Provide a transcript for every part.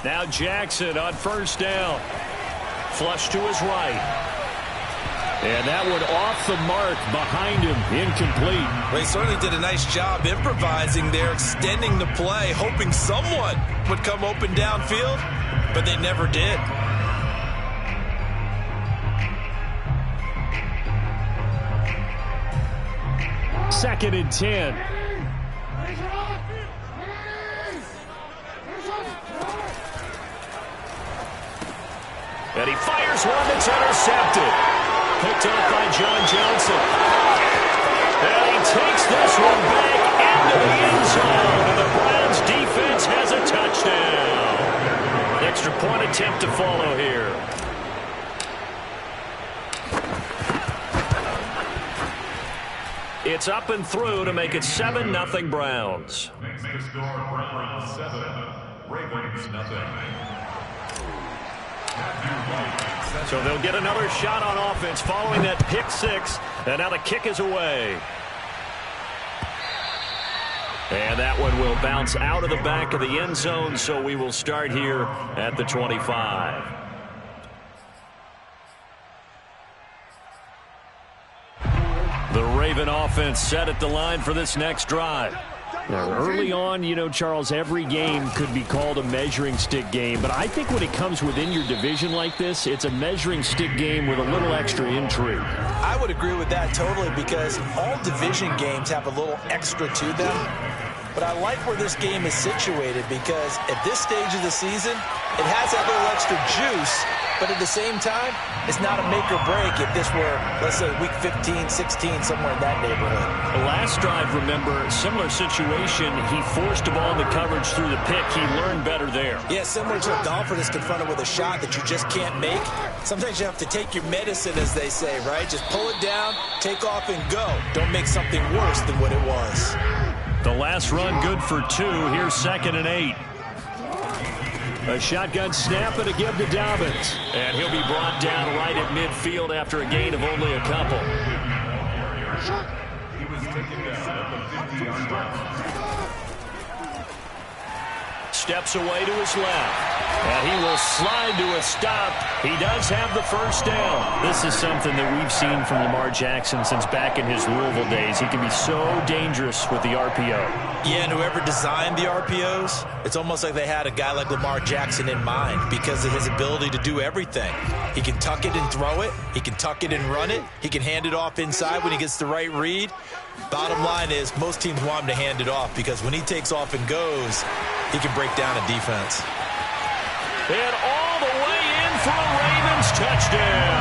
Now Jackson on first down. Flush to his right. And that one off the mark behind him, incomplete. Well, he certainly did a nice job improvising there, extending the play, hoping someone would come open downfield, but they never did. Second and 10. And he fires one that's intercepted. Picked off by John Johnson. And he takes this one back into the end zone. And the Browns defense has a touchdown. An extra point attempt to follow here. It's up and through to make it 7-0 Browns. Next score, Browns 7, Ravens nothing. So they'll get another shot on offense following that pick six. And now the kick is away. And that one will bounce out of the back of the end zone. So we will start here at the 25. The Raven offense set at the line for this next drive. Now, early on, you know, Charles, every game could be called a measuring stick game. But I think when it comes within your division like this, it's a measuring stick game with a little extra intrigue. I would agree with that totally because all division games have a little extra to them. But I like where this game is situated because at this stage of the season, it has that little extra juice. But at the same time, it's not a make or break if this were, let's say, week 15, 16, somewhere in that neighborhood. The last drive, remember, similar situation. He forced the ball in the coverage through the pick. He learned better there. Yeah, similar to a golfer that's confronted with a shot that you just can't make. Sometimes you have to take your medicine, as they say, right? Just pull it down, take off, and go. Don't make something worse than what it was. The last run good for 2. Here's 2nd and 8. A shotgun snap and a give to Dobbins. And he'll be brought down right at midfield after a gain of only a couple. He was taken down at the 50-yard line. Steps away to his left. And he will slide to a stop. He does have the first down. This is something that we've seen from Lamar Jackson since back in his Louisville days. He can be so dangerous with the RPO. Yeah, and whoever designed the RPOs, it's almost like they had a guy like Lamar Jackson in mind because of his ability to do everything. He can tuck it and throw it. He can tuck it and run it. He can hand it off inside when he gets the right read. Bottom line is most teams want him to hand it off because when he takes off and goes, he can break down a defense. And all the way in for a Ravens touchdown.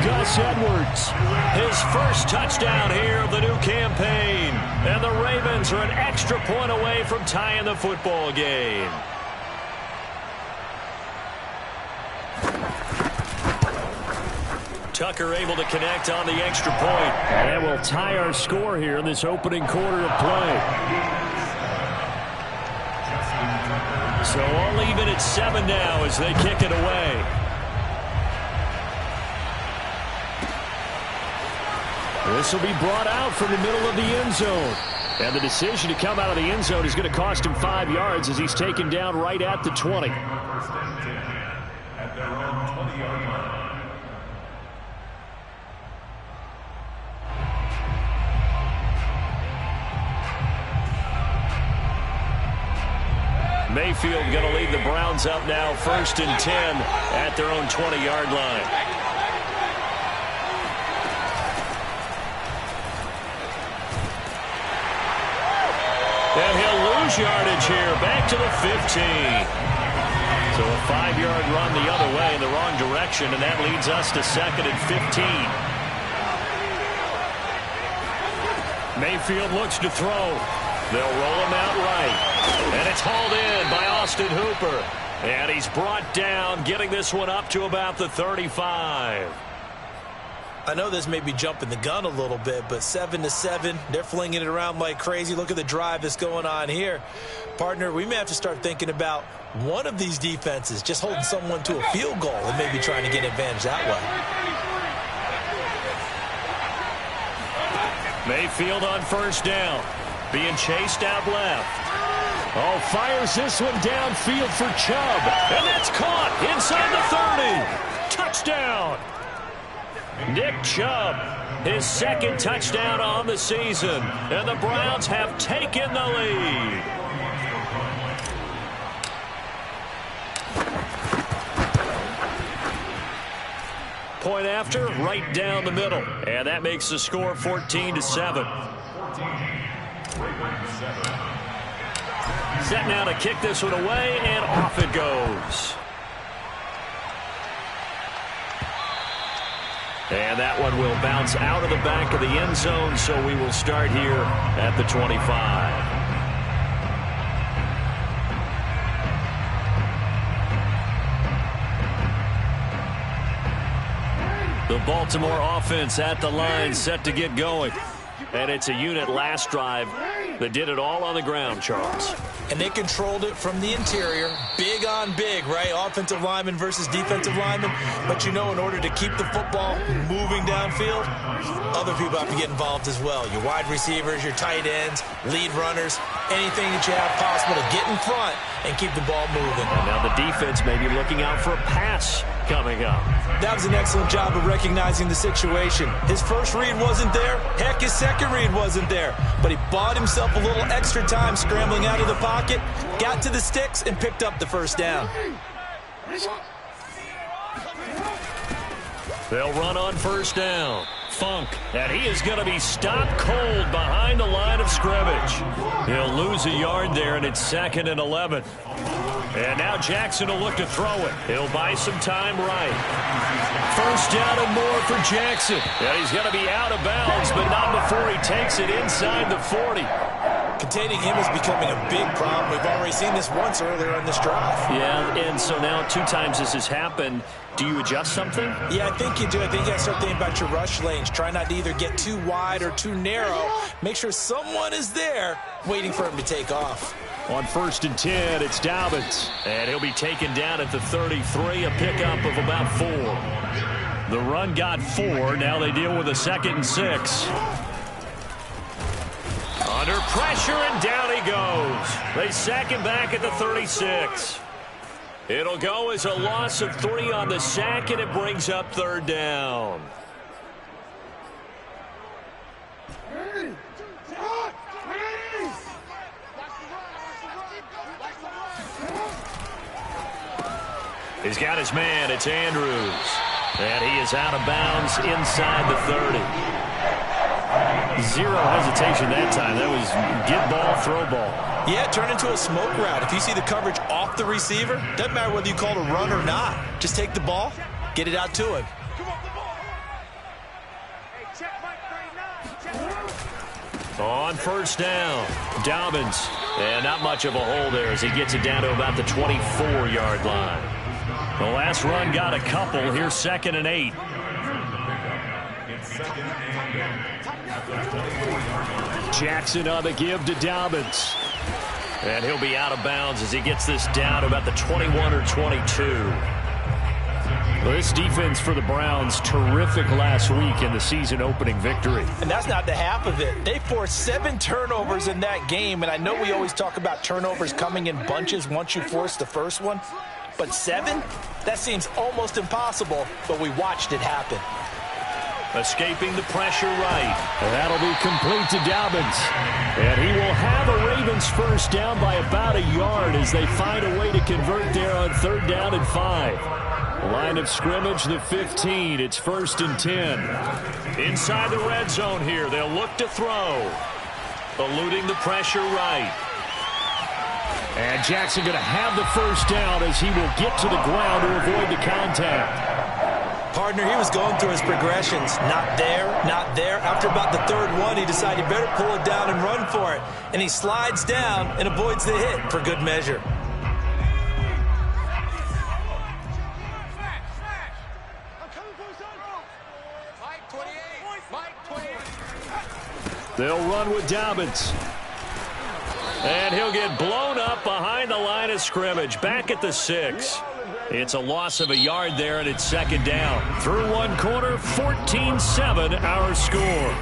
Gus Edwards, his first touchdown here of the new campaign. And the Ravens are an extra point away from tying the football game. Tucker able to connect on the extra point. And that will tie our score here in this opening quarter of play. So all even at 7 now as they kick it away. This will be brought out from the middle of the end zone. And the decision to come out of the end zone is going to cost him 5 yards as he's taken down right at the 20. First and 10 at their own 20-yard line. Mayfield going to lead the Browns up now, 1st and 10 at their own 20-yard line. And he'll lose yardage here, back to the 15. So a 5-yard run the other way in the wrong direction, and that leads us to 2nd and 15. Mayfield looks to throw. They'll roll him out right. And it's hauled in by Austin Hooper. And he's brought down, getting this one up to about the 35. I know this may be jumping the gun a little bit, but 7-7, they're flinging it around like crazy. Look at the drive that's going on here. Partner, we may have to start thinking about one of these defenses just holding someone to a field goal and maybe trying to get an advantage that way. Mayfield on first down. Being chased out left. Oh, fires this one downfield for Chubb. And that's caught inside the 30. Touchdown. Nick Chubb, his second touchdown on the season. And the Browns have taken the lead. Point after, right down the middle. And that makes the score 14-7. Set now to kick this one away, and off it goes. And that one will bounce out of the back of the end zone, so we will start here at the 25. The Baltimore offense at the line, set to get going. And it's a unit last drive that did it all on the ground, Charles. And they controlled it from the interior. Big on big, right? Offensive lineman versus defensive lineman. But you know, in order to keep the football moving downfield, other people have to get involved as well. Your wide receivers, your tight ends, lead runners, anything that you have possible to get in front and keep the ball moving. And now the defense may be looking out for a pass coming up. That was an excellent job of recognizing the situation. His first read wasn't there. Heck, his second read wasn't there. But he bought himself a little extra time scrambling out of the pocket, got to the sticks, and picked up the first down. They'll run on first down. Funk, and he is going to be stopped cold behind the line of scrimmage. He'll lose a yard there, and it's 2nd and 11. And now Jackson will look to throw it. He'll buy some time right. First down and more for Jackson. And he's going to be out of bounds, but not before he takes it inside the 40. Containing him is becoming a big problem. We've already seen this once earlier in this drive. Yeah, and so now 2 times this has happened. Do you adjust something? Yeah, I think you do. I think you got to start thinking about your rush lanes. Try not to either get too wide or too narrow. Make sure someone is there waiting for him to take off. On 1st and 10, it's Dobbins. And he'll be taken down at the 33, a pickup of about 4. The run got 4. Now they deal with a 2nd and 6. Under pressure, and down he goes. They sack him back at the 36. It'll go as a loss of 3 on the sack, and it brings up 3rd down. He's got his man. It's Andrews. And he is out of bounds inside the 30. Zero hesitation that time. That was get ball, throw ball. Yeah, turn into a smoke route. If you see the coverage off the receiver, doesn't matter whether you call it a run or not. Just take the ball, get it out to him. On first down, Dobbins. And not much of a hole there as he gets it down to about the 24-yard line. The last run got a couple. Here's 2nd and 8. Jackson on the give to Dobbins. And he'll be out of bounds as he gets this down to about the 21 or 22. Well, this defense for the Browns, terrific last week in the season-opening victory. And that's not the half of it. They forced 7 turnovers in that game, and I know we always talk about turnovers coming in bunches once you force the first one. But 7? That seems almost impossible, but we watched it happen. Escaping the pressure right. And that'll be complete to Dobbins. And he will have a Ravens first down by about a yard as they find a way to convert there on 3rd down and 5. Line of scrimmage, the 15. It's 1st and 10. Inside the red zone here. They'll look to throw. Eluding the pressure right. And Jackson going to have the first down as he will get to the ground to avoid the contact. Partner, he was going through his progressions. Not there, not there. After about the 3rd one, he decided he better pull it down and run for it. And he slides down and avoids the hit for good measure. They'll run with Dobbins. And he'll get blown up behind the line of scrimmage. Back at the 6. It's a loss of a yard there, and it's 2nd down. Through one quarter, 14-7 our score.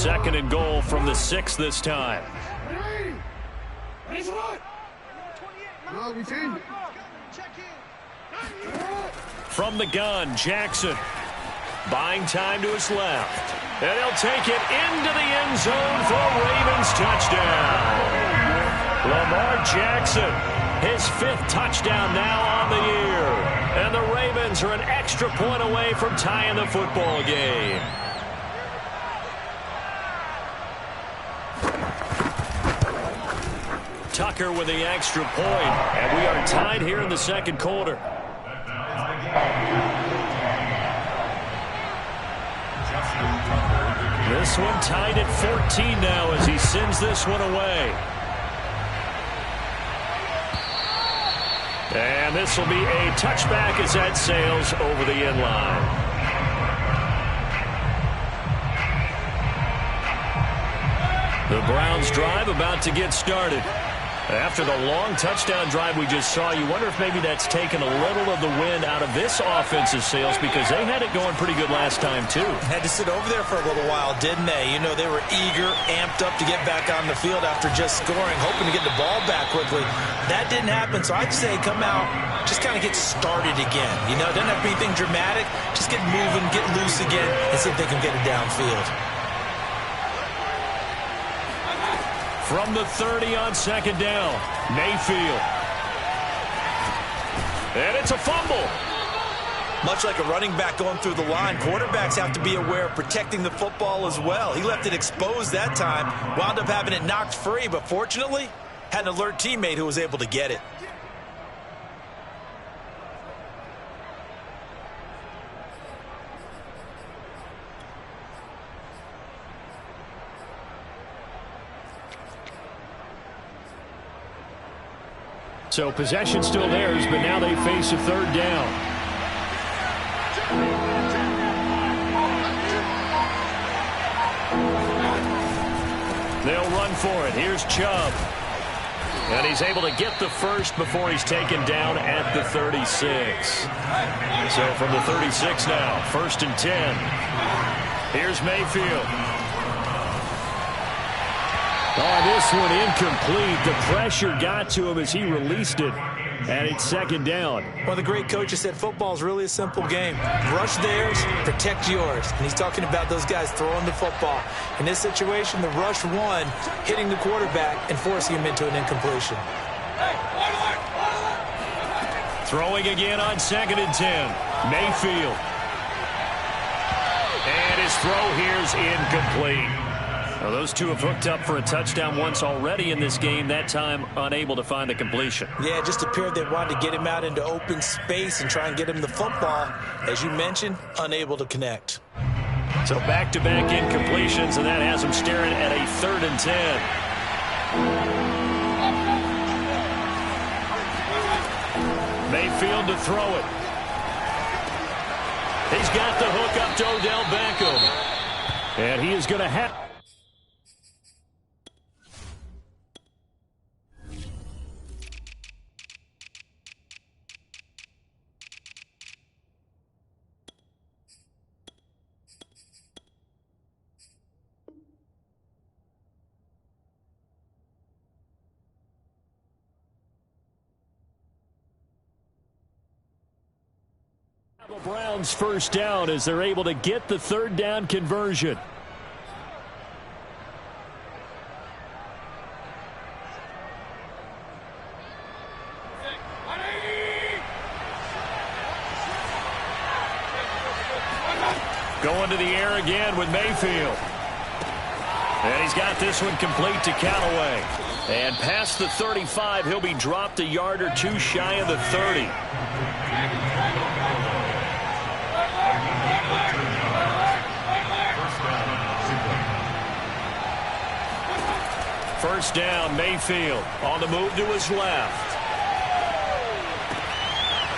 2nd and goal from the 6 this time. From the gun, Jackson. Buying time to his left. And he'll take it into the end zone for a Ravens touchdown. Lamar Jackson, his 5th touchdown now on the year. And the Ravens are an extra point away from tying the football game. Tucker with the extra point. And we are tied here in the 2nd quarter. This one tied at 14 now as he sends this one away. And this will be a touchback as that sails over the end line. The Browns drive about to get started. After the long touchdown drive we just saw, you wonder if maybe that's taken a little of the wind out of this offensive sails because they had it going pretty good last time, too. Had to sit over there for a little while, didn't they? You know, they were eager, amped up to get back on the field after just scoring, hoping to get the ball back quickly. That didn't happen, so I'd say come out, just kind of get started again. You know, it doesn't have to be anything dramatic. Just get moving, get loose again, and see if they can get it downfield. From the 30 on 2nd down, Mayfield. And it's a fumble. Much like a running back going through the line, quarterbacks have to be aware of protecting the football as well. He left it exposed that time, wound up having it knocked free, but fortunately, had an alert teammate who was able to get it. So possession still theirs, but now they face a 3rd down. They'll run for it. Here's Chubb. And he's able to get the first before he's taken down at the 36. So from the 36 now, 1st and 10. Here's Mayfield. Oh, this one incomplete. The pressure got to him as he released it, and it's 2nd down. Well, the great coach said football is really a simple game. Rush theirs, protect yours. And he's talking about those guys throwing the football. In this situation, the rush one, hitting the quarterback and forcing him into an incompletion. Throwing again on 2nd and 10. Mayfield. And his throw here's incomplete. Well, those two have hooked up for a touchdown once already in this game, that time unable to find the completion. Yeah, it just appeared they wanted to get him out into open space and try and get him the football. As you mentioned, unable to connect. So back-to-back incompletions, and that has him staring at a 3rd and 10. Mayfield to throw it. He's got the hook up to Odell Beckham. And he is going to have... The Browns 1st down as they're able to get the 3rd down conversion. Going to the air again with Mayfield. And he's got this one complete to Callaway. And past the 35, he'll be dropped a yard or two shy of the 30. First down, Mayfield on the move to his left.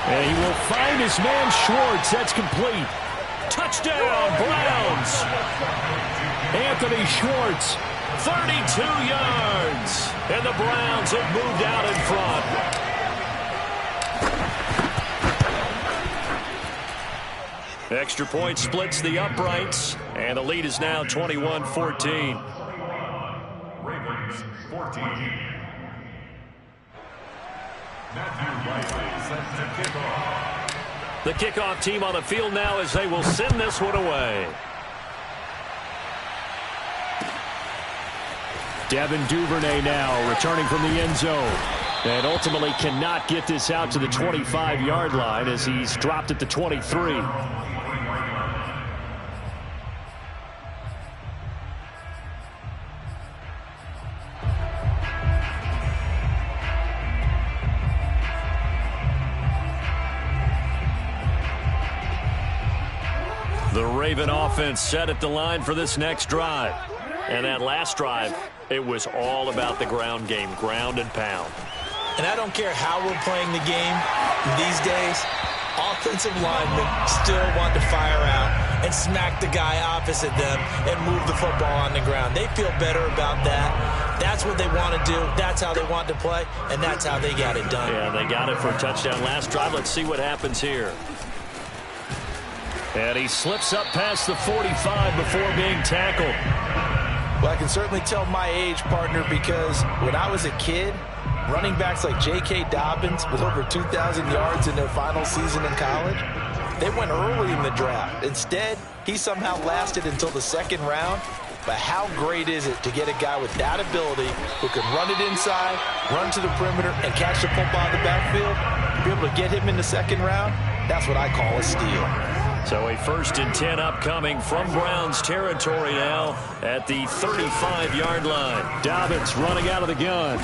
And he will find his man Schwartz. That's complete. Touchdown, Browns. Anthony Schwartz, 32 yards. And the Browns have moved out in front. Extra point splits the uprights, and the lead is now 21-14. Ravens 14. Matthew Riley set to kick off. The kickoff team on the field now as they will send this one away. Devin Duvernay now returning from the end zone. And ultimately cannot get this out to the 25-yard line as he's dropped at the 23. The Raven offense set at the line for this next drive. And that last drive, it was all about the ground game, ground and pound. And I don't care how we're playing the game these days, offensive linemen still want to fire out and smack the guy opposite them and move the football on the ground. They feel better about that. That's what they want to do. That's how they want to play, and that's how they got it done. Yeah, they got it for a touchdown last drive. Let's see what happens here. And he slips up past the 45 before being tackled. Well, I can certainly tell my age, partner, because when I was a kid, running backs like J.K. Dobbins with over 2,000 yards in their final season in college, they went early in the draft. Instead, he somehow lasted until the second round. But how great is it to get a guy with that ability who can run it inside, run to the perimeter, and catch the football in the backfield? To be able to get him in the second round, that's what I call a steal. So a 1st and 10 upcoming from Browns territory now at the 35-yard line. Dobbins running out of the gun.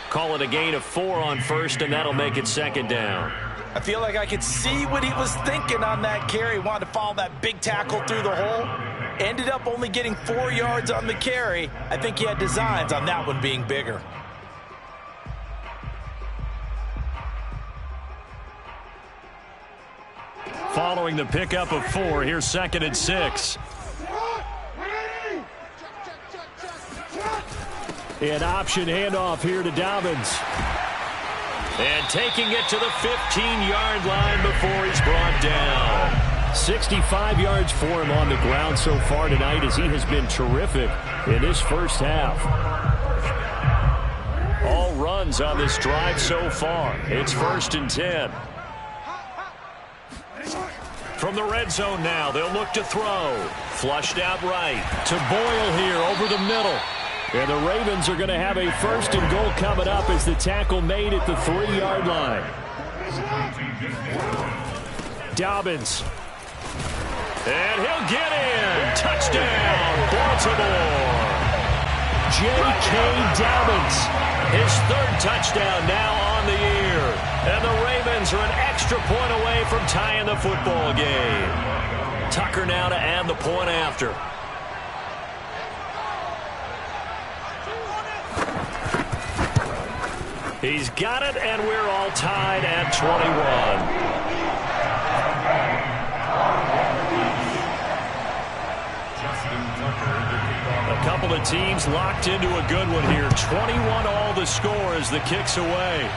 Call it a gain of 4 on first, and that'll make it second down. I feel like I could see what he was thinking on that carry. Wanted to follow that big tackle through the hole. Ended up only getting 4 yards on the carry. I think he had designs on that one being bigger. Following the pickup of 4, here's 2nd and 6. An option handoff here to Dobbins. And taking it to the 15-yard line before he's brought down. 65 yards for him on the ground so far tonight as he has been terrific in this first half. All runs on this drive so far. It's 1st and 10. From the red zone now, they'll look to throw. Flushed out right. To Boyle here over the middle. And the Ravens are going to have a 1st and goal coming up as the tackle made at the 3-yard line. Dobbins. And he'll get in. Touchdown, Baltimore. J.K. Dobbins. His 3rd touchdown now on the year. And the Ravens are an extra point away from tying the football game. Tucker now to add the point after. He's got it, and we're all tied at 21. A couple of teams locked into a good one here. 21 all the score as the kick's away.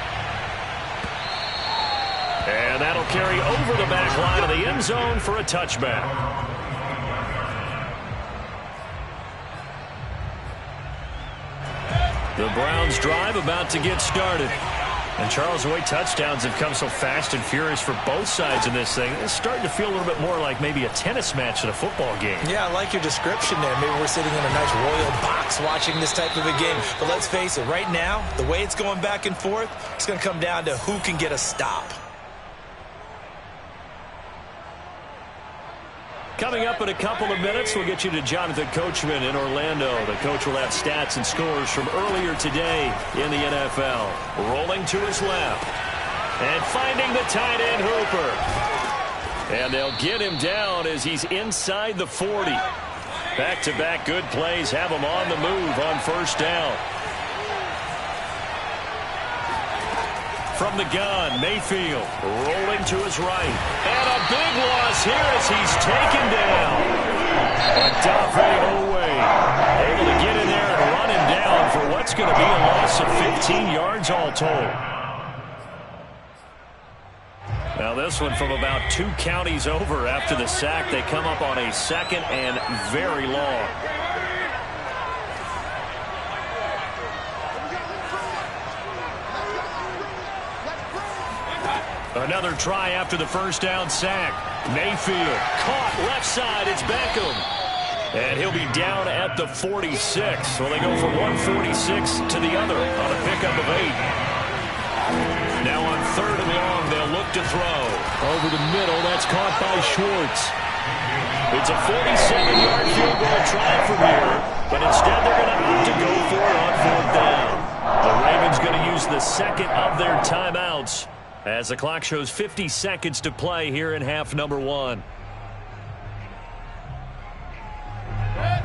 And that'll carry over the back line of the end zone for a touchback. The Browns drive about to get started. And Charles, the way touchdowns have come so fast and furious for both sides in this thing, it's starting to feel a little bit more like maybe a tennis match than a football game. Yeah, I like your description there. Maybe we're sitting in a nice royal box watching this type of a game. But let's face it, right now, the way it's going back and forth, it's going to come down to who can get a stop. Coming up in a couple of minutes, we'll get you to Jonathan Coachman in Orlando. The coach will have stats and scores from earlier today in the NFL. Rolling to his left. And finding the tight end Hooper. And they'll get him down as he's inside the 40. Back-to-back good plays have him on the move on 1st down. From the gun, Mayfield rolling to his right. And a big loss here as he's taken down. Odafe Oweh able to get in there and run him down for what's going to be a loss of 15 yards all told. Now this one from about 2 counties over after the sack. They come up on a 2nd and very long. Another try after the first down sack. Mayfield caught left side. It's Beckham. And he'll be down at the 46. So they go from 146 to the other on a pickup of 8. Now on 3rd and long, they'll look to throw. Over the middle, that's caught by Schwartz. It's a 47-yard field goal try from here, but instead they're going to opt to go for it on 4th down. The Ravens going to use the 2nd of their timeouts as the clock shows 50 seconds to play here in half number 1.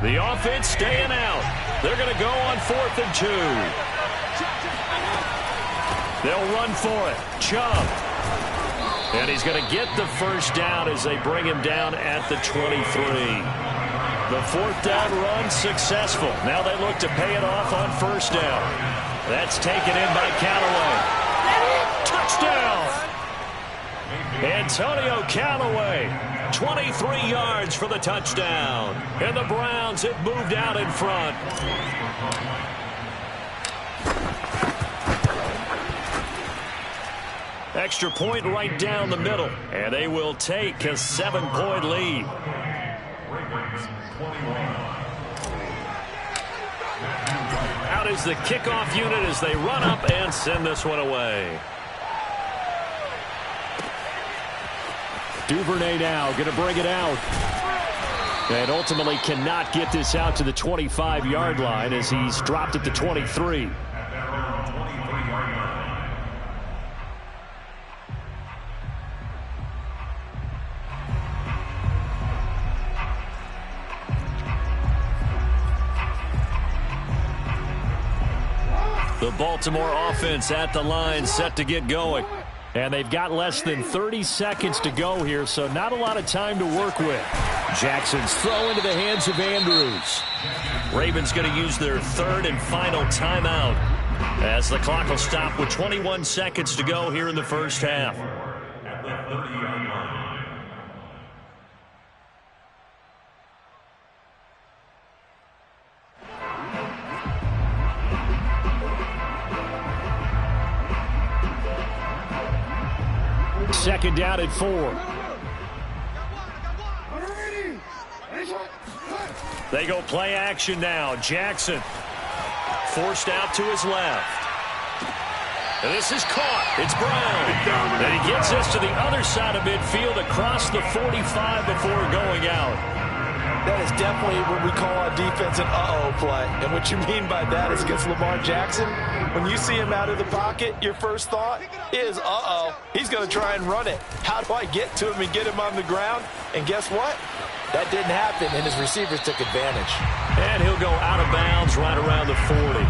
The offense staying out. They're going to go on 4th and 2. They'll run for it. Chubb. And he's going to get the first down as they bring him down at the 23. The 4th down run successful. Now they look to pay it off on 1st down. That's taken in by Callaway. Touchdown! Antonio Callaway, 23 yards for the touchdown. And the Browns have moved out in front. Extra point right down the middle. And they will take a 7-point lead. Out is the kickoff unit as they run up and send this one away. Duvernay now going to bring it out. And ultimately cannot get this out to the 25-yard line as he's dropped at the 23. The Baltimore offense at the line set to get going. And they've got less than 30 seconds to go here, so not a lot of time to work with. Jackson's throw into the hands of Andrews. Ravens going to use their 3rd and final timeout as the clock will stop with 21 seconds to go here in the first half. At the 30-yard line. Second down at 4. They go play action now. Jackson forced out to his left. And this is caught. It's Brown. And he gets this to the other side of midfield across the 45 before going out. That is definitely what we call our defense an uh-oh play. And what you mean by that is against Lamar Jackson, when you see him out of the pocket, your first thought is, uh-oh, he's going to try and run it. How do I get to him and get him on the ground? And guess what? That didn't happen, and his receivers took advantage. And he'll go out of bounds right around the 40.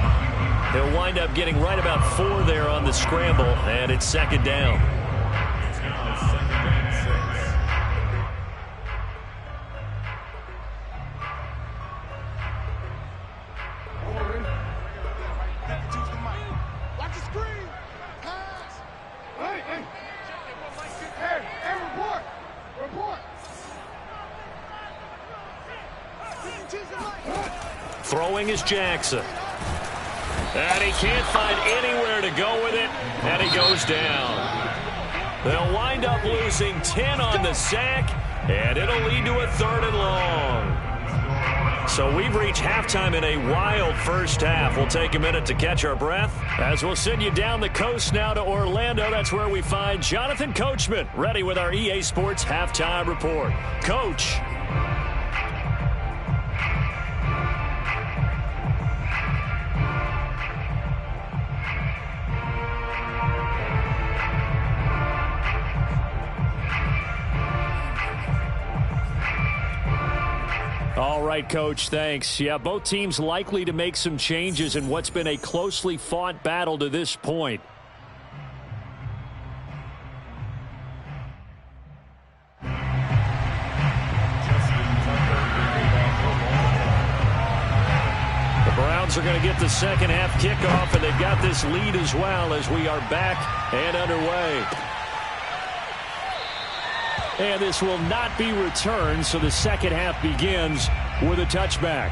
He'll wind up getting right about 4 there on the scramble, and it's second down. Throwing is Jackson. And he can't find anywhere to go with it, and he goes down. They'll wind up losing 10 on the sack, and it'll lead to a 3rd and long. So we've reached halftime in a wild first half. We'll take a minute to catch our breath as we'll send you down the coast now to Orlando. That's where we find Jonathan Coachman ready with our EA Sports Halftime Report. Coach. All right, Coach, thanks. Yeah, both teams likely to make some changes in what's been a closely fought battle to this point. The Browns are going to get the second half kickoff, and they've got this lead as well as we are back and underway. And this will not be returned, so the second half begins with a touchback.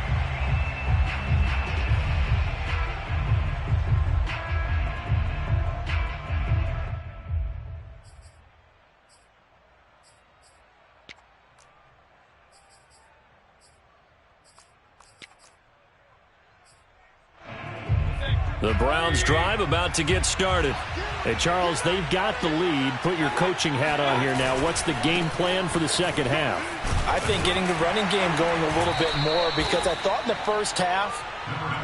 The Browns drive about to get started. Hey, Charles, they've got the lead. Put your coaching hat on here now. What's the game plan for the second half? I think getting the running game going a little bit more, because I thought in the first half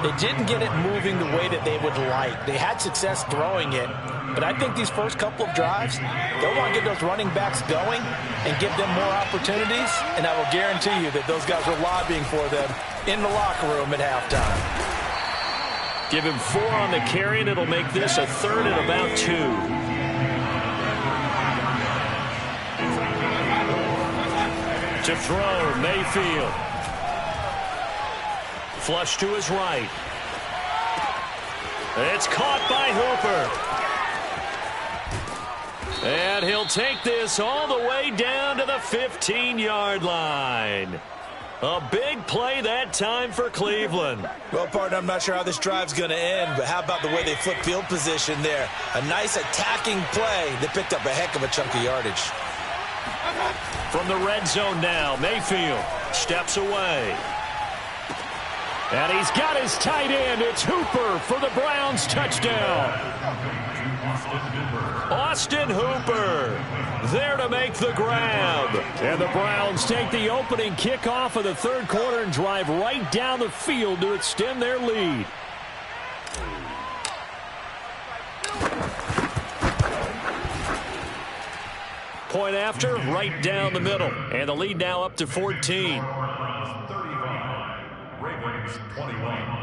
they didn't get it moving the way that they would like. They had success throwing it, but I think these first couple of drives, they'll want to get those running backs going and give them more opportunities, and I will guarantee you that those guys were lobbying for them in the locker room at halftime. Give him 4 on the carry, and it'll make this a 3rd and about 2. To throw, Mayfield. Flush to his right. It's caught by Hooper. And he'll take this all the way down to the 15-yard line. A big play that time for Cleveland. Well, partner, I'm not sure how this drive's going to end, but how about the way they flip field position there? A nice attacking play that picked up a heck of a chunk of yardage. From the red zone now, Mayfield steps away. And he's got his tight end. It's Hooper for the Browns touchdown. Austin Hooper there to make the grab. And the Browns take the opening kickoff of the third quarter and drive right down the field to extend their lead. Point after, right down the middle. And the lead now up to 14. Browns 35, Ravens 21.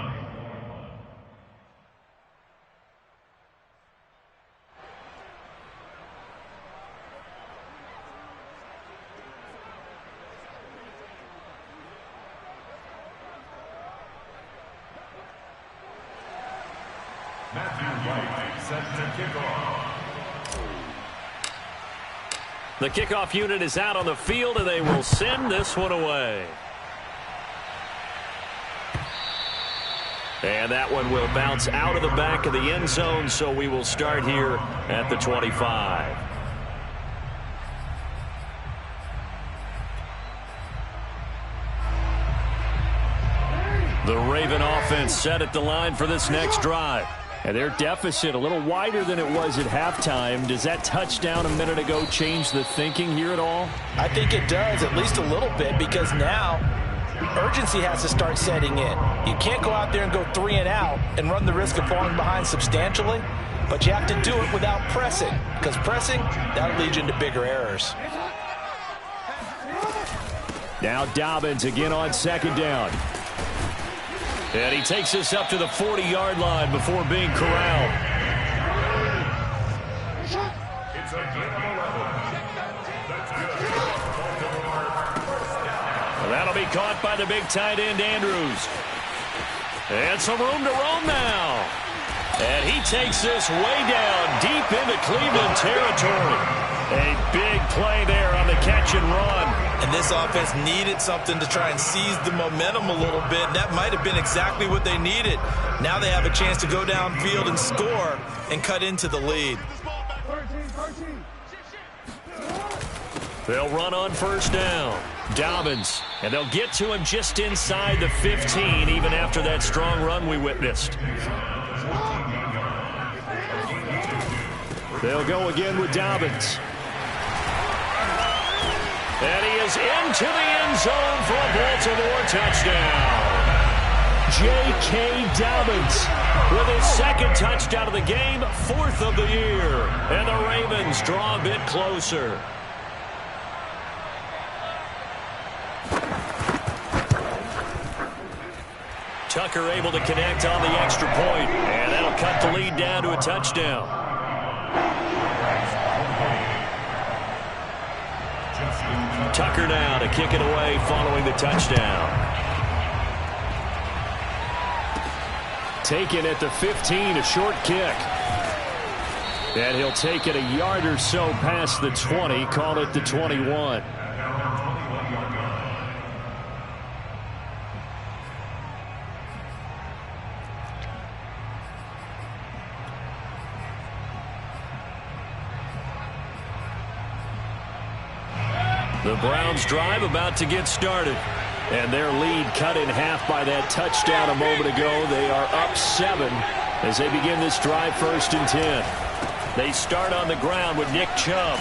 Matthew White set to kick off. The kickoff unit is out on the field, and they will send this one away. And that one will bounce out of the back of the end zone, so we will start here at the 25. The Raven offense set at the line for this next drive. And their deficit a little wider than it was at halftime. Does that touchdown a minute ago change the thinking here at all? I think it does, at least a little bit, because now urgency has to start setting in. You can't go out there and go 3 and out and run the risk of falling behind substantially, but you have to do it without pressing, because pressing, that'll lead you into bigger errors. Now Dobbins again on second down. And he takes this up to the 40-yard line before being corralled. It's a gain of 11. That's good. Well, that'll be caught by the big tight end, Andrews. And some room to roam now. And he takes this way down deep into Cleveland territory. A big play there on the catch and run. And this offense needed something to try and seize the momentum a little bit. That might have been exactly what they needed. Now they have a chance to go downfield and score and cut into the lead. They'll run on first down. Dobbins. And they'll get to him just inside the 15, even after that strong run we witnessed. They'll go again with Dobbins. And he is into the end zone for a Baltimore touchdown. J.K. Dobbins with his second touchdown of the game, 4th of the year. And the Ravens draw a bit closer. Tucker able to connect on the extra point, and that'll cut the lead down to a touchdown. Tucker now to kick it away following the touchdown. Taken at the 15, a short kick. And he'll take it a yard or so past the 20, call it the 21. The Browns drive about to get started. And their lead cut in half by that touchdown a moment ago. They are up 7 as they begin this drive, 1st and 10. They start on the ground with Nick Chubb.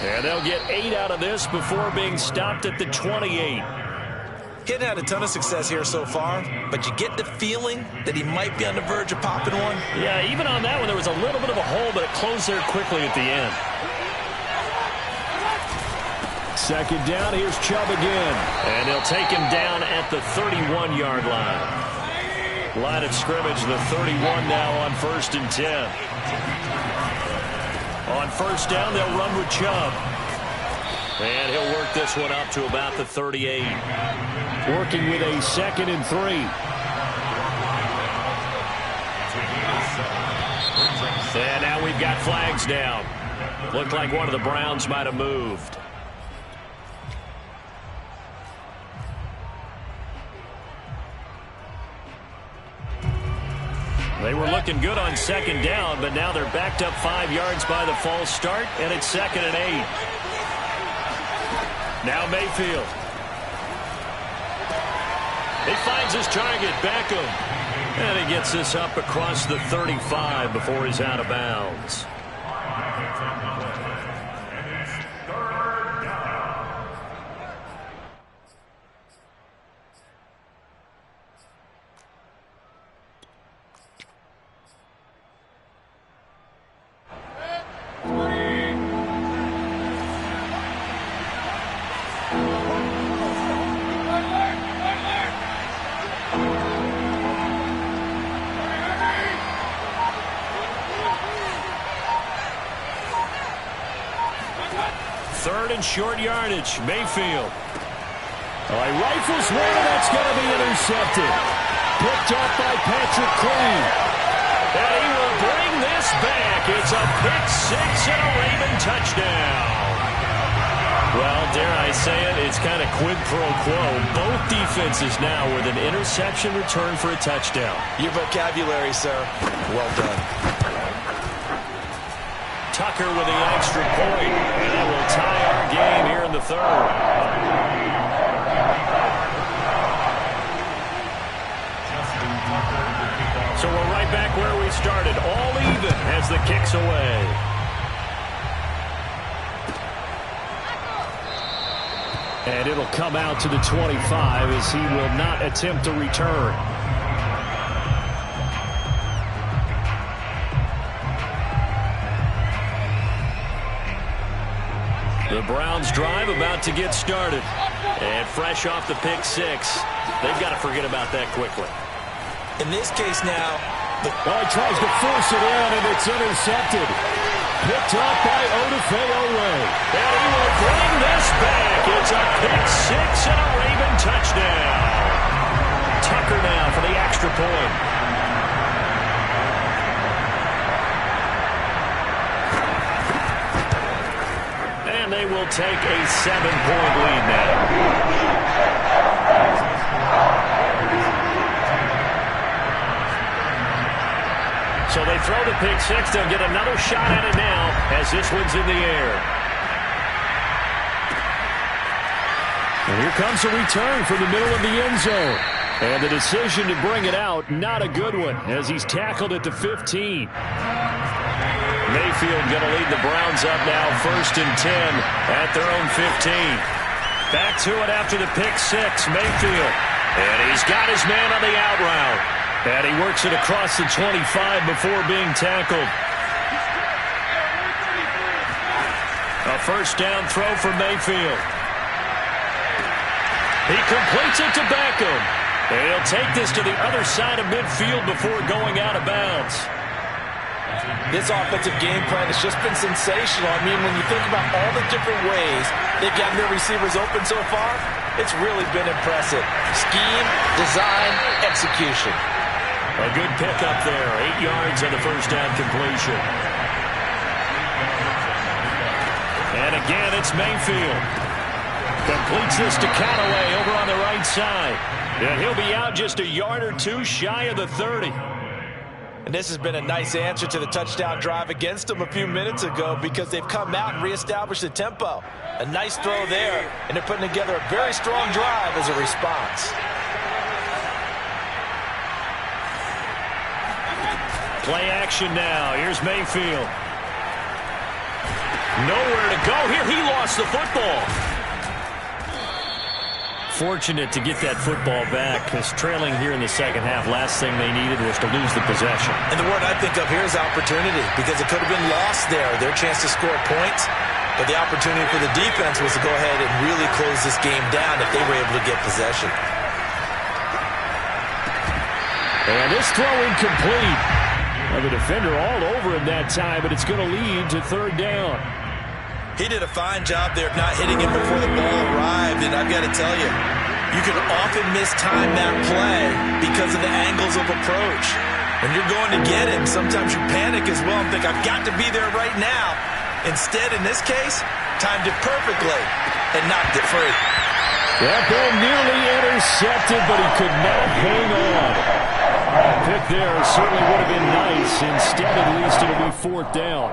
And they'll get 8 out of this before being stopped at the 28. He hadn't had a ton of success here so far, but you get the feeling that he might be on the verge of popping one. Yeah, even on that one, there was a little bit of a hole, but it closed there quickly at the end. 2nd down, here's Chubb again. And they'll take him down at the 31-yard line. Line of scrimmage, the 31 now on 1st and 10. On 1st down, they'll run with Chubb. And he'll work this one up to about the 38. Working with a 2nd and 3. And now we've got flags down. Looked like one of the Browns might have moved. They were looking good on 2nd down, but now they're backed up 5 yards by the false start, and it's 2nd and 8. Now Mayfield. He finds his target, Beckham. And he gets this up across the 35 before he's out of bounds. Short yardage, Mayfield. Oh, he rifles one, and that's going to be intercepted. Picked up by Patrick Queen. And he will bring this back. It's a pick 6 and a Raven touchdown. Well, dare I say it, it's kind of quid pro quo. Both defenses now with an interception return for a touchdown. Your vocabulary, sir. Well done. Tucker with the extra point, and that will tie our game here in the 3rd. So we're right back where we started, all even as the kick's away. And it'll come out to the 25 as he will not attempt to return. The Browns drive about to get started. And fresh off the pick 6, they've got to forget about that quickly. In this case now, he tries to force it in, and it's intercepted. Picked up by Odafe-Oweh. And he will bring this back. It's a pick 6 and a Raven touchdown. Tucker now for the extra point. And they will take a 7-point lead now. So they throw the pick 6. They'll get another shot at it now as this one's in the air. And here comes a return from the middle of the end zone. And the decision to bring it out, not a good one, as he's tackled at the 15. Mayfield going to lead the Browns up now, 1st and 10 at their own 15. Back to it after the pick 6, Mayfield. And he's got his man on the out route. And he works it across the 25 before being tackled. A 1st down throw for Mayfield. He completes it to Beckham. And he'll take this to the other side of midfield before going out of bounds. This offensive game plan has just been sensational. I mean, when you think about all the different ways they've gotten their receivers open so far, it's really been impressive. Scheme, design, execution. A good pickup there. 8 yards on the 1st down completion. And again, it's Mayfield. Completes this to Callaway over on the right side. And he'll be out just a yard or two shy of the 30. And this has been a nice answer to the touchdown drive against them a few minutes ago because they've come out and reestablished the tempo. A nice throw there, and they're putting together a very strong drive as a response. Play action now. Here's Mayfield. Nowhere to go here. He lost the football. Fortunate to get that football back because trailing here in the second half, last thing they needed was to lose the possession. And the word I think of here is opportunity because it could have been lost there, their chance to score points. But the opportunity for the defense was to go ahead and really close this game down if they were able to get possession. And this throw incomplete. Well, the defender all over him that time, but it's going to lead to third down. He did a fine job there of not hitting him before the ball arrived, and I've got to tell you, you can often mistime that play because of the angles of approach. When you're going to get him, sometimes you panic as well and think, I've got to be there right now. Instead, in this case, timed it perfectly and knocked it free. That ball nearly intercepted, but he could not hang on. A pick there certainly would have been nice. Instead, at least, it'll be fourth down.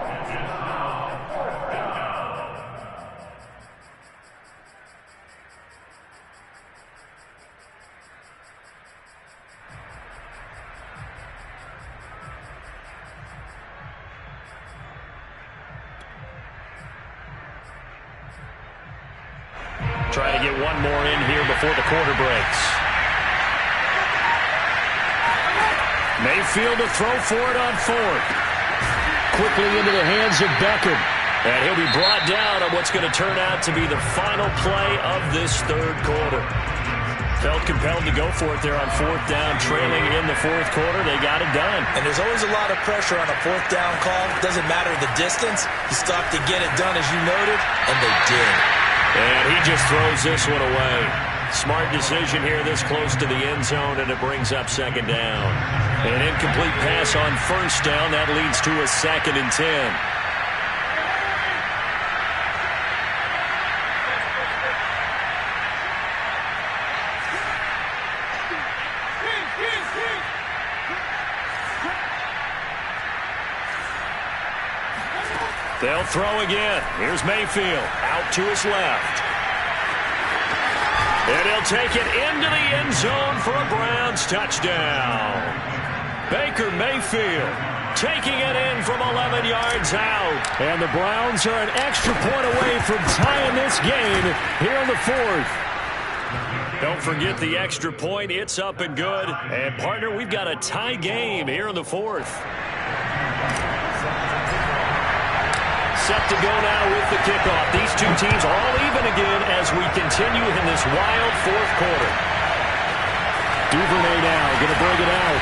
Try to get one more in here before the quarter breaks. Mayfield to throw for it on fourth. Quickly into the hands of Beckham. And he'll be brought down on what's going to turn out to be the final play of this third quarter. Felt compelled to go for it there on fourth down, trailing in the fourth quarter. They got it done. And there's always a lot of pressure on a fourth down call. Doesn't matter the distance. You still have to get it done, as you noted, and they did. And he just throws this one away. Smart decision here this close to the end zone, and it brings up second down. An incomplete pass on first down. That leads to a 2nd and 10. They'll throw again. Here's Mayfield out to his left. And he'll take it into the end zone for a Browns touchdown. Baker Mayfield taking it in from 11 yards out. And the Browns are an extra point away from tying this game here in the fourth. Don't forget the extra point. It's up and good. And, partner, we've got a tie game here in the fourth. Set to go now with the kickoff. These two teams all even again as we continue in this wild fourth quarter. Duvernay now going to bring it out.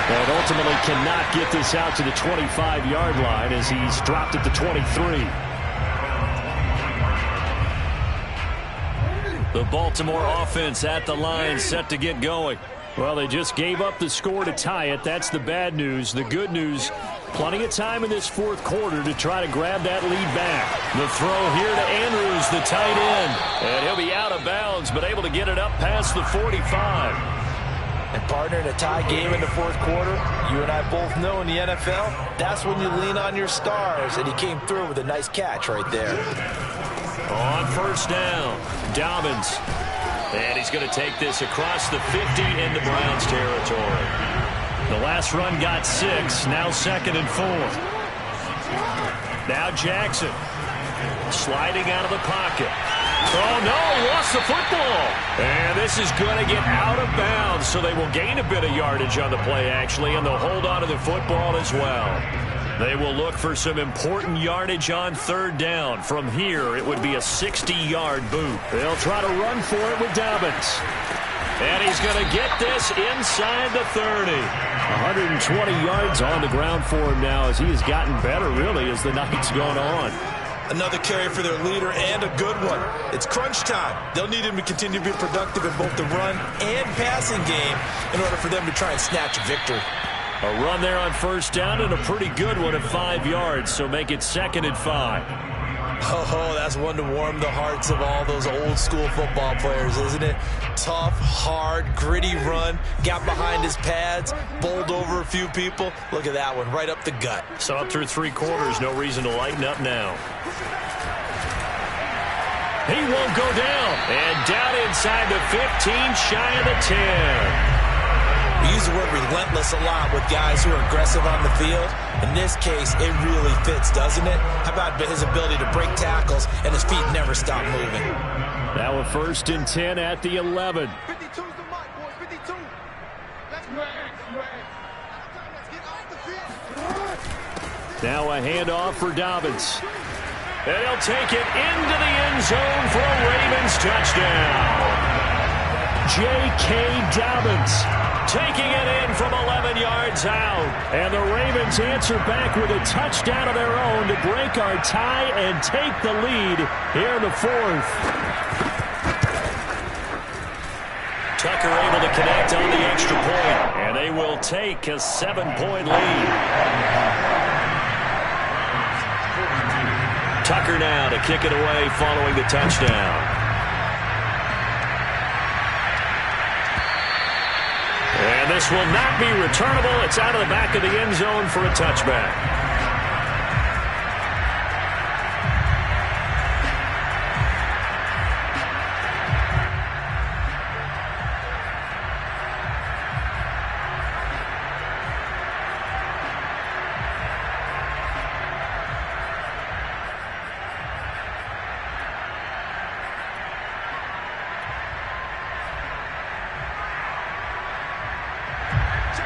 And ultimately cannot get this out to the 25-yard line as he's dropped at the 23. The Baltimore offense at the line set to get going. Well, they just gave up the score to tie it. That's the bad news. The good news, plenty of time in this fourth quarter to try to grab that lead back. The throw here to Andrews, the tight end. And he'll be out of bounds, but able to get it up past the 45. And, partner, in a tie game in the fourth quarter, you and I both know in the NFL, that's when you lean on your stars. And he came through with a nice catch right there. On first down, Dobbins. And he's going to take this across the 50 into Browns territory. The last run got 6. Now 2nd and 4. Now Jackson. Sliding out of the pocket. Oh, no, he lost the football. And this is going to get out of bounds, so they will gain a bit of yardage on the play, actually, and they'll hold on to the football as well. They will look for some important yardage on third down. From here, it would be a 60-yard boot. They'll try to run for it with Dobbins. And he's going to get this inside the 30. 120 yards on the ground for him now as he has gotten better, really, as the night's gone on. Another carry for their leader and a good one. It's crunch time. They'll need him to continue to be productive in both the run and passing game in order for them to try and snatch a victory. A run there on first down and a pretty good one at 5 yards, so make it 2nd and 5. Oh, that's one to warm the hearts of all those old school football players, isn't it? Tough, hard, gritty run, got behind his pads, bowled over a few people. Look at that one, right up the gut. So up through 3 quarters, no reason to lighten up now. He won't go down. And down inside the 15, shy of the 10. We use the word relentless a lot with guys who are aggressive on the field. In this case, it really fits, doesn't it? How about his ability to break tackles and his feet never stop moving? Now a 1st and 10 at the 11. 52's the mark, boys. 52. Let's go. Let's get off the field. Now a handoff for Dobbins. And he'll take it into the end zone for a Ravens touchdown. J.K. Dobbins taking it in from 11 yards out. And the Ravens answer back with a touchdown of their own to break our tie and take the lead here in the 4th. Tucker able to connect on the extra point. And they will take a 7-point lead. Tucker now to kick it away following the touchdown. And this will not be returnable. It's out of the back of the end zone for a touchback.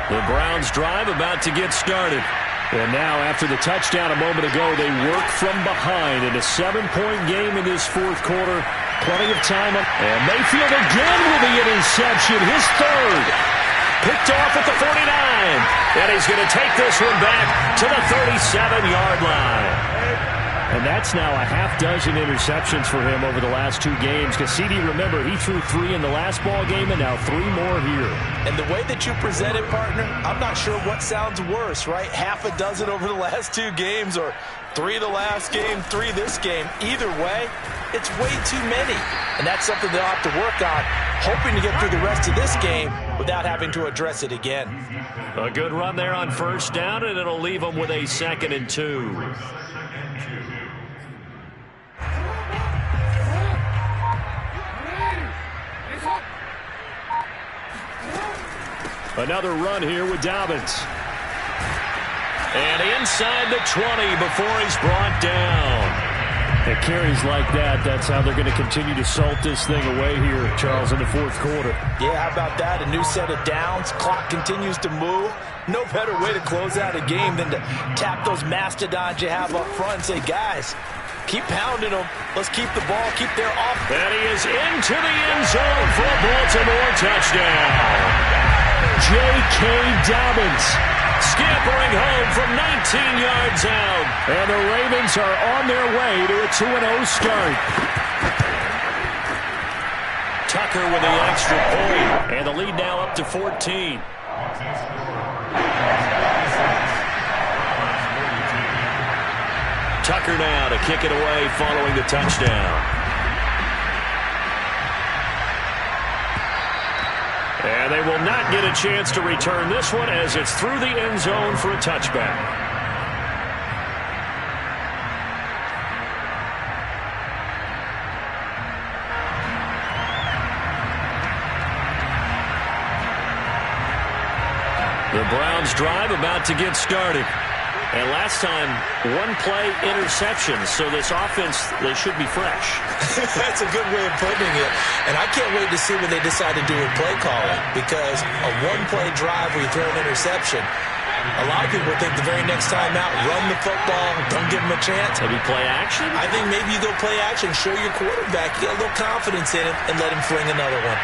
The Browns drive about to get started. And now after the touchdown a moment ago, they work from behind in a 7-point game in this 4th quarter. Plenty of time. And Mayfield again with the interception. His 3rd. Picked off at the 49. And he's going to take this one back to the 37-yard line. And that's now a half-dozen interceptions for him over the last 2 games. Cassidy, remember, he threw 3 in the last ball game and now 3 more here. And the way that you present it, partner, I'm not sure what sounds worse, right? Half a dozen over the last 2 games or 3 the last game, 3 this game. Either way, it's way too many. And that's something they'll have to work on, hoping to get through the rest of this game without having to address it again. A good run there on 1st down, and it'll leave them with a 2nd and 2. Another run here with Dobbins. And inside the 20 before he's brought down. At carries like that, that's how they're going to continue to salt this thing away here, Charles, in the 4th quarter. Yeah, how about that? A new set of downs. Clock continues to move. No better way to close out a game than to tap those mastodons you have up front and say, guys, keep pounding them. Let's keep the ball, keep their off. And he is into the end zone for a Baltimore touchdown. J.K. Dobbins scampering home from 19 yards out. And the Ravens are on their way to a 2-0 start. Tucker with the extra point. And the lead now up to 14. Tucker now to kick it away following the touchdown. And they will not get a chance to return this one as it's through the end zone for a touchback. The Browns drive about to get started. And last time, 1-play interception. So this offense, they should be fresh. That's a good way of putting it. And I can't wait to see what they decide to do with play calling. Because a 1-play drive where you throw an interception, a lot of people think the very next time out, run the football, don't give them a chance. Maybe play action? I think maybe you go play action, show your quarterback, get a little confidence in him, and let him fling another one.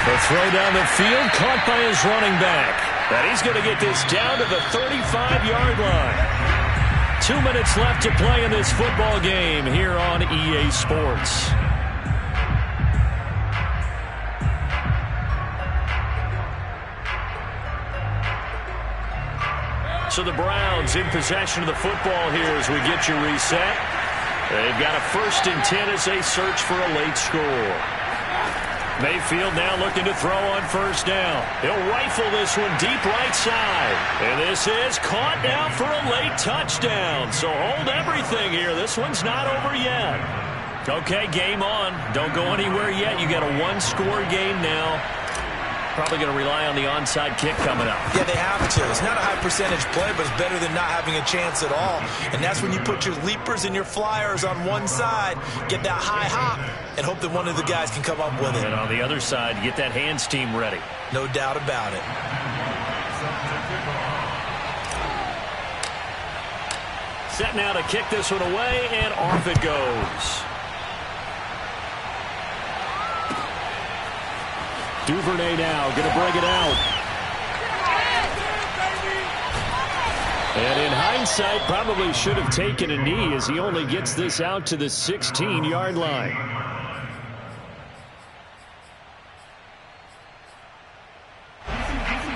The throw down the field, caught by his running back. And he's going to get this down to the 35-yard line. 2 minutes left to play in this football game here on EA Sports. So the Browns in possession of the football here as we get you reset. They've got a 1st and 10 as they search for a late score. Mayfield now looking to throw on 1st down. He'll rifle this one deep right side. And this is caught now for a late touchdown. So hold everything here. This one's not over yet. Okay, game on. Don't go anywhere yet. You got a 1-score game now. Probably going to rely on the onside kick coming up. Yeah, they have to. It's not a high percentage play, but it's better than not having a chance at all. And that's when you put your leapers and your flyers on one side, get that high hop, and hope that one of the guys can come up with it. And on the other side, get that hands team ready. No doubt about it. Set now to kick this one away, and off it goes. Duvernay now going to bring it out. And in hindsight, probably should have taken a knee as he only gets this out to the 16-yard line.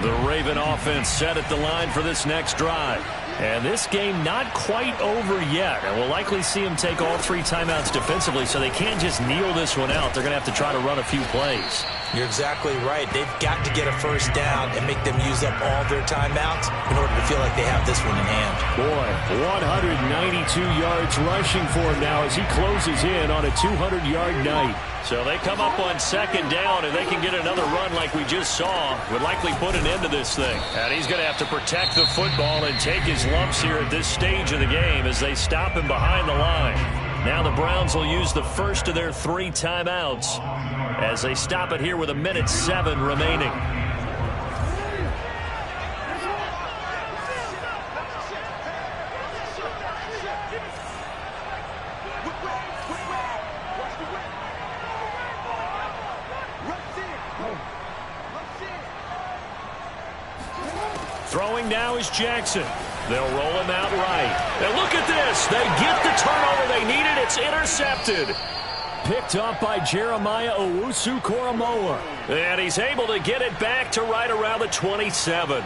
The Raven offense set at the line for this next drive. And this game not quite over yet. And we'll likely see them take all 3 timeouts defensively, so they can't just kneel this one out. They're going to have to try to run a few plays. You're exactly right. They've got to get a 1st down and make them use up all their timeouts in order to feel like they have this one in hand. Boy, 192 yards rushing for him now as he closes in on a 200-yard night. So they come up on 2nd down, and they can get another run like we just saw. Would likely put an end to this thing. And he's going to have to protect the football and take his lumps here at this stage of the game as they stop him behind the line. Now the Browns will use the first of their 3 timeouts as they stop it here with 1:07 remaining. Throwing now is Jackson. They'll roll him out right. And look at this. They get the turnover they needed. It's intercepted. Picked up by Jeremiah Owusu-Koramoah. And he's able to get it back to right around the 27.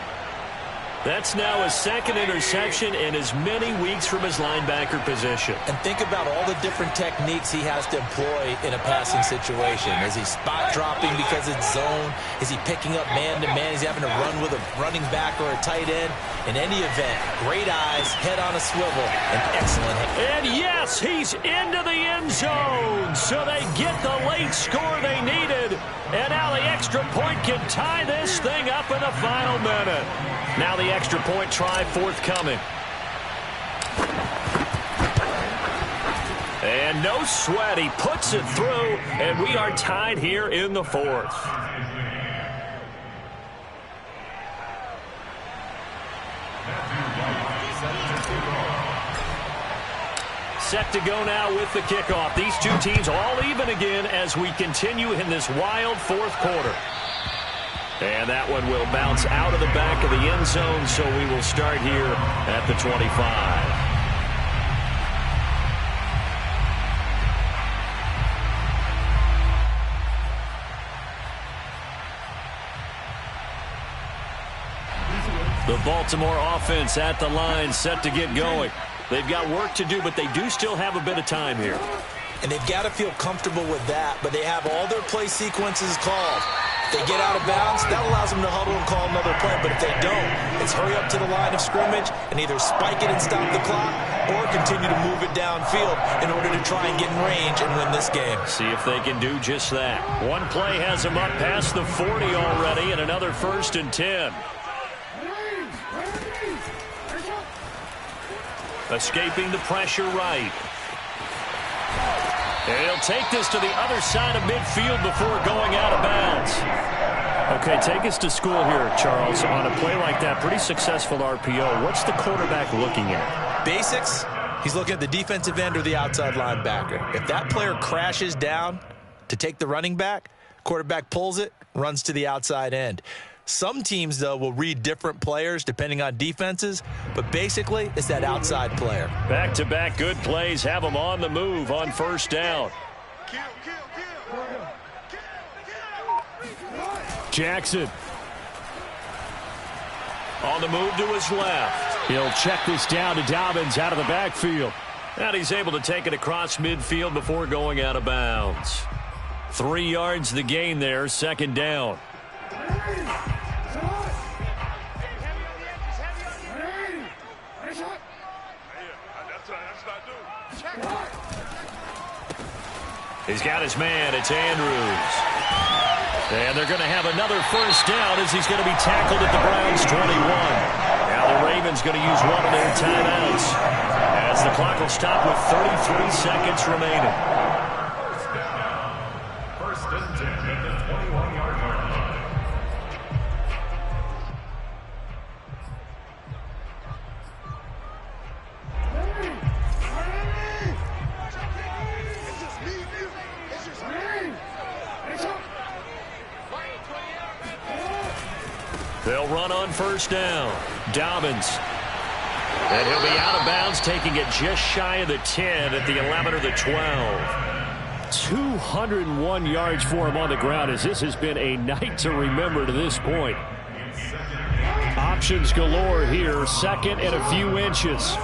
That's now his 2nd interception in as many weeks from his linebacker position. And think about all the different techniques he has to employ in a passing situation. Is he spot dropping because it's zone? Is he picking up man-to-man? Is he having to run with a running back or a tight end? In any event, great eyes, head on a swivel, and excellent hand. And yes, he's into the end zone. So they get the late score they needed. And now the extra point can tie this thing up in the final minute. Now the extra point try forthcoming. And no sweat. He puts it through, and we are tied here in the 4th. Set to go now with the kickoff. These 2 teams all even again as we continue in this wild 4th quarter. And that one will bounce out of the back of the end zone, so we will start here at the 25. The Baltimore offense at the line, set to get going. They've got work to do, but they do still have a bit of time here. And they've got to feel comfortable with that, but they have all their play sequences called. They get out of bounds, that allows them to huddle and call another play. But if they don't, it's hurry up to the line of scrimmage and either spike it and stop the clock or continue to move it downfield in order to try and get in range and win this game. See if they can do just that. One play has them up past the 40 already and another 1st and 10. Escaping the pressure right. And he'll take this to the other side of midfield before going out of bounds. Okay, take us to school here, Charles. On a play like that, pretty successful RPO. What's the quarterback looking at? Basics, he's looking at the defensive end or the outside linebacker. If that player crashes down to take the running back, quarterback pulls it, runs to the outside end. Some teams, though, will read different players depending on defenses, but basically it's that outside player. Back-to-back good plays have them on the move on 1st down. Jackson. On the move to his left. He'll check this down to Dobbins out of the backfield. And he's able to take it across midfield before going out of bounds. 3 yards the gain there, second down. He's got his man. It's Andrews. And they're going to have another first down as he's going to be tackled at the Browns' 21. Now the Ravens going to use one of their timeouts as the clock will stop with 33 seconds remaining. First and 10 at the 21-yard line. They'll run on first down. Dobbins. And he'll be out of bounds, taking it just shy of the 10 at the 11 or the 12. 201 yards for him on the ground as this has been a night to remember to this point. Options galore here. Second and a few inches.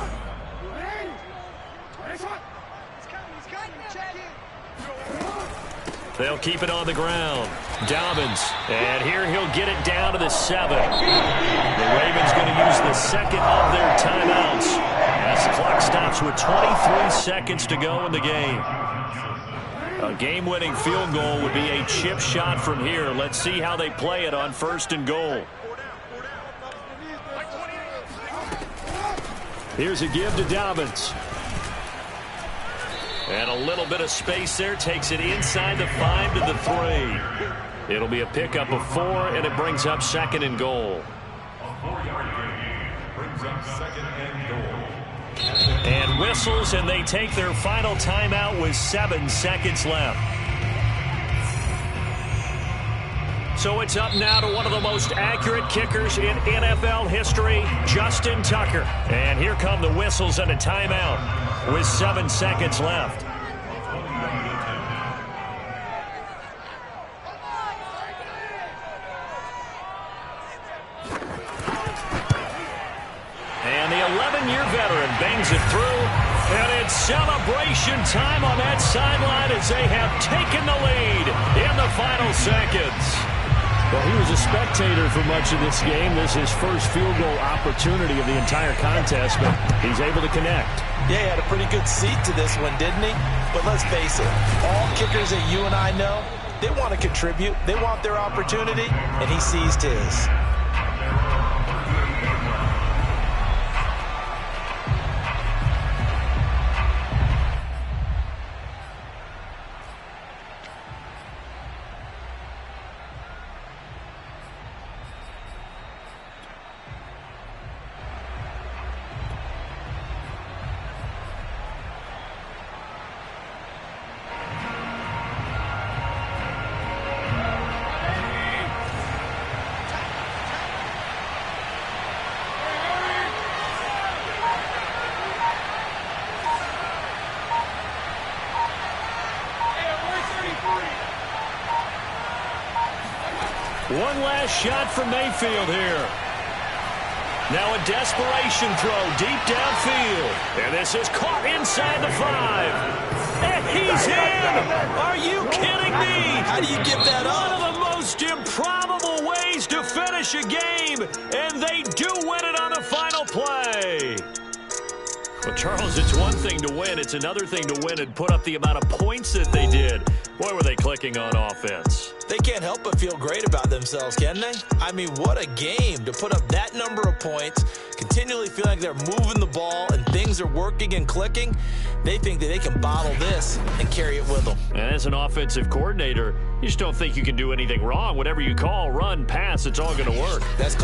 They'll keep it on the ground. Dobbins. And here he'll get it down to the 7. The Ravens going to use the second of their timeouts as the clock stops with 23 seconds to go in the game. A game-winning field goal would be a chip shot from here. Let's see how they play it on first and goal. Here's a give to Dobbins. And a little bit of space there takes it inside the 5 to the 3. It'll be a pickup of 4, and it brings up second and goal. A 4-yard gain brings up second and goal. And whistles, and they take their final timeout with 7 seconds left. So it's up now to one of the most accurate kickers in NFL history, Justin Tucker. And here come the whistles and a timeout with 7 seconds left. And the 11-year veteran bangs it through. And it's celebration time on that sideline as they have taken the lead in the final seconds. Well, he was a spectator for much of this game. This is his first field goal opportunity of the entire contest, but he's able to connect. Yeah, he had a pretty good seat to this one, didn't he? But let's face it, all kickers that you and I know, they want to contribute. They want their opportunity, and he seized his. One last shot from Mayfield here. Now a desperation throw deep downfield. And this is caught inside the 5. And he's in! Are you kidding me? How do you get that One up? of the most improbable ways to finish a game. And they do win it on the final play. Well, Charles, it's one thing to win. It's another thing to win and put up the amount of points that they did. Boy, were they clicking on offense. They can't help but feel great about themselves, can they? I mean, what a game to put up that number of points, continually feeling like they're moving the ball and things are working and clicking. They think that they can bottle this and carry it with them. And as an offensive coordinator, you just don't think you can do anything wrong. Whatever you call, run, pass, it's all going to work. That's